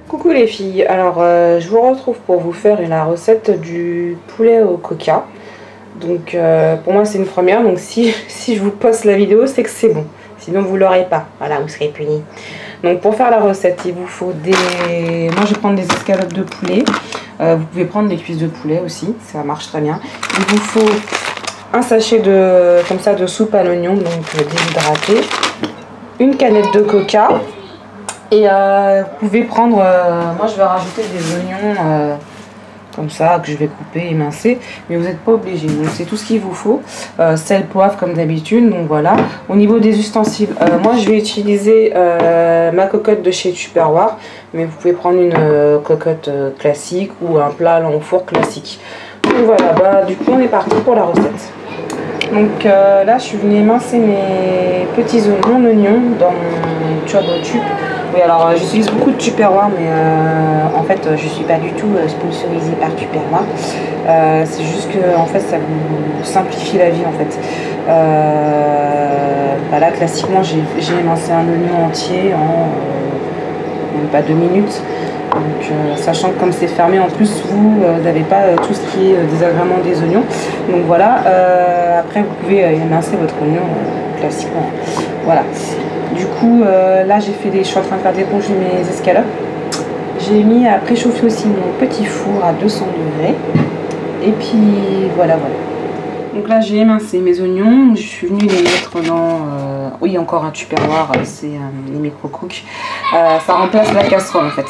Coucou les filles, alors je vous retrouve pour vous faire la recette du poulet au coca. Donc pour moi c'est une première, donc si je vous poste la vidéo c'est que c'est bon, sinon vous l'aurez pas, voilà, vous serez punis. Donc pour faire la recette il vous faut des... Moi je vais prendre des escalopes de poulet, vous pouvez prendre des cuisses de poulet aussi, ça marche très bien. Il vous faut un sachet de, comme ça, de soupe à l'oignon, donc déshydraté, une canette de coca. Et vous pouvez prendre, moi je vais rajouter des oignons comme ça que je vais couper, émincer, mais vous n'êtes pas obligé. Donc c'est tout ce qu'il vous faut, sel, poivre comme d'habitude. Donc voilà. Au niveau des ustensiles, moi je vais utiliser ma cocotte de chez Tupperware, mais vous pouvez prendre une cocotte classique ou un plat au four classique. Donc voilà, bah, du coup on est parti pour la recette. Donc là je suis venue émincer mes petits oignons dans mon tube. Oui, alors j'utilise beaucoup de Tupperware, mais en fait je suis pas du tout sponsorisée par Tupperware. C'est juste que en fait ça vous simplifie la vie en fait. Bah là classiquement j'ai émincé un oignon entier en même pas 2 minutes. Donc sachant que comme c'est fermé en plus vous n'avez pas tout ce qui est désagrément des oignons. Donc voilà, après vous pouvez émincer votre oignon classiquement. Voilà. Du coup là je suis en train de faire décongeler mes escalopes. J'ai mis à préchauffer aussi mon petit four à 200 degrés. Et puis voilà. Donc là j'ai émincé mes oignons, je suis venue les mettre dans, oui encore un Tupperware, c'est les micro-cooks, ça remplace la casserole en fait.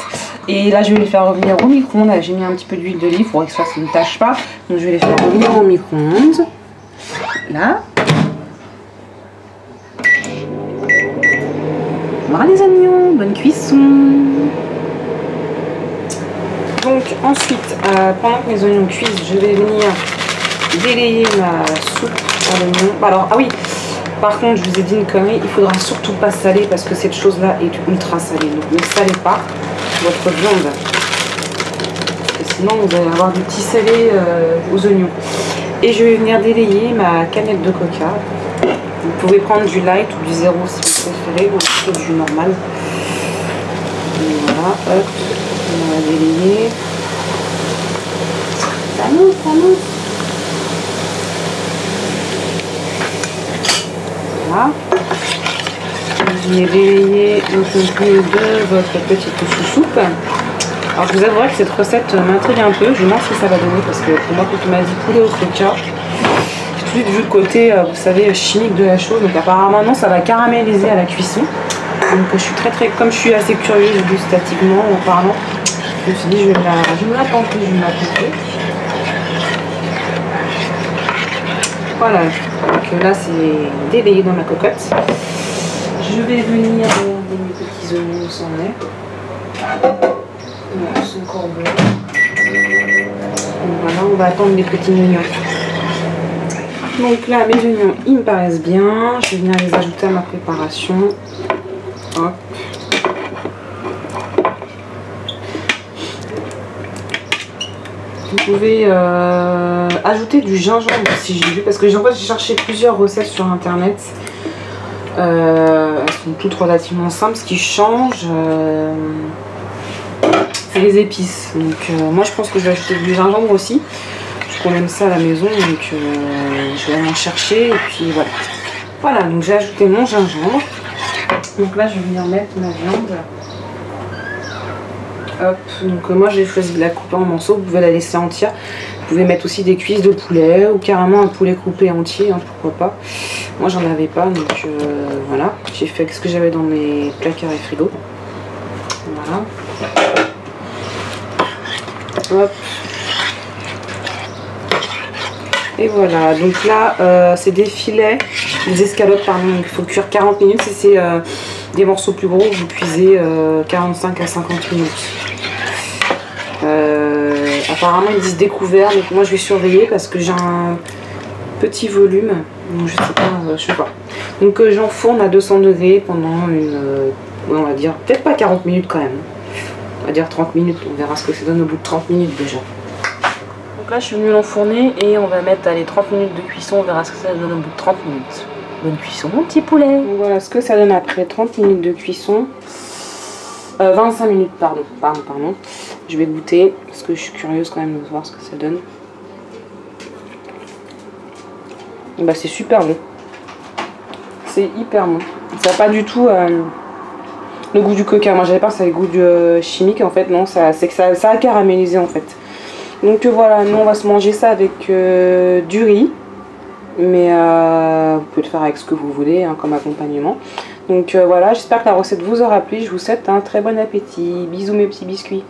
Et là je vais les faire revenir au micro-ondes, j'ai mis un petit peu d'huile d'olive pour que ça ne tâche pas, donc je vais les faire revenir au micro-ondes, là. Voilà les oignons, bonne cuisson. Donc ensuite, pendant que mes oignons cuisent, je vais venir délayer ma soupe à l'oignon. Alors, ah oui, par contre, je vous ai dit une connerie, il faudra surtout pas saler parce que cette chose-là est ultra salée. Donc ne salez pas votre viande. Parce que sinon, vous allez avoir du petit salé aux oignons. Et je vais venir délayer ma canette de coca. Vous pouvez prendre du light ou du zéro si vous préférez, ou plutôt du normal. Et voilà, hop, on va délayer. Ça mousse. Voilà. Je vais délayer un peu de votre petite soupe. Alors je vous avouerai que cette recette m'intrigue un peu. Je me demande ce que ça va donner parce que pour moi quand on m'a dit poulet au coca, j'ai tout de vue le côté, vous savez, chimique de la chose. Donc apparemment non, ça va caraméliser à la cuisson. Donc je suis comme je suis assez curieuse gustativement en parlant, je me suis dit je vais me la tenter. Voilà, donc là c'est délayé dans ma cocotte. Je vais venir regarder mes petits oignons sans lait. Ils sont encore bons. Donc voilà, on va attendre les petits oignons. Donc là mes oignons ils me paraissent bien. Je vais venir les ajouter à ma préparation. Hop. Vous pouvez ajouter du gingembre si j'ai vu, parce que j'ai cherché plusieurs recettes sur internet. Elles sont toutes relativement simples. Ce qui change, c'est les épices. Donc moi je pense que je vais ajouter du gingembre aussi. Je qu'on aime ça à la maison, donc je vais aller en chercher et puis voilà. Voilà, donc j'ai ajouté mon gingembre. Donc là je vais venir mettre ma viande. Hop, donc moi j'ai choisi de la couper en morceaux, vous pouvez la laisser entière. Vous pouvez mettre aussi des cuisses de poulet ou carrément un poulet coupé entier, hein, pourquoi pas. Moi j'en avais pas, donc voilà. J'ai fait avec ce que j'avais dans mes placards et frigo. Voilà. Hop. Et voilà, donc là c'est des filets, des escalopes pardon, donc il faut cuire 40 minutes. Si c'est des morceaux plus gros, vous cuisez 45 à 50 minutes. Apparemment ils disent découvert, donc moi je vais surveiller parce que j'ai un petit volume, donc je sais pas. Donc j'enfourne à 200 degrés pendant on va dire, peut-être pas 40 minutes quand même. On va dire 30 minutes, on verra ce que ça donne au bout de 30 minutes déjà. Donc là je suis venue l'enfourner et on va mettre les 30 minutes de cuisson, on verra ce que ça donne au bout de 30 minutes. Bonne cuisson mon petit poulet. Donc voilà ce que ça donne après 30 minutes de cuisson. 25 minutes, pardon. Je vais goûter, parce que je suis curieuse quand même de voir ce que ça donne. Bah c'est super bon. C'est hyper bon. Ça n'a pas du tout le goût du coca. Moi j'avais peur que ça ait le goût chimique, en fait non, c'est que ça a caramélisé en fait. Donc voilà, nous on va se manger ça avec du riz. Mais vous pouvez le faire avec ce que vous voulez hein, comme accompagnement. Donc voilà, j'espère que la recette vous aura plu. Je vous souhaite un très bon appétit. Bisous mes petits biscuits.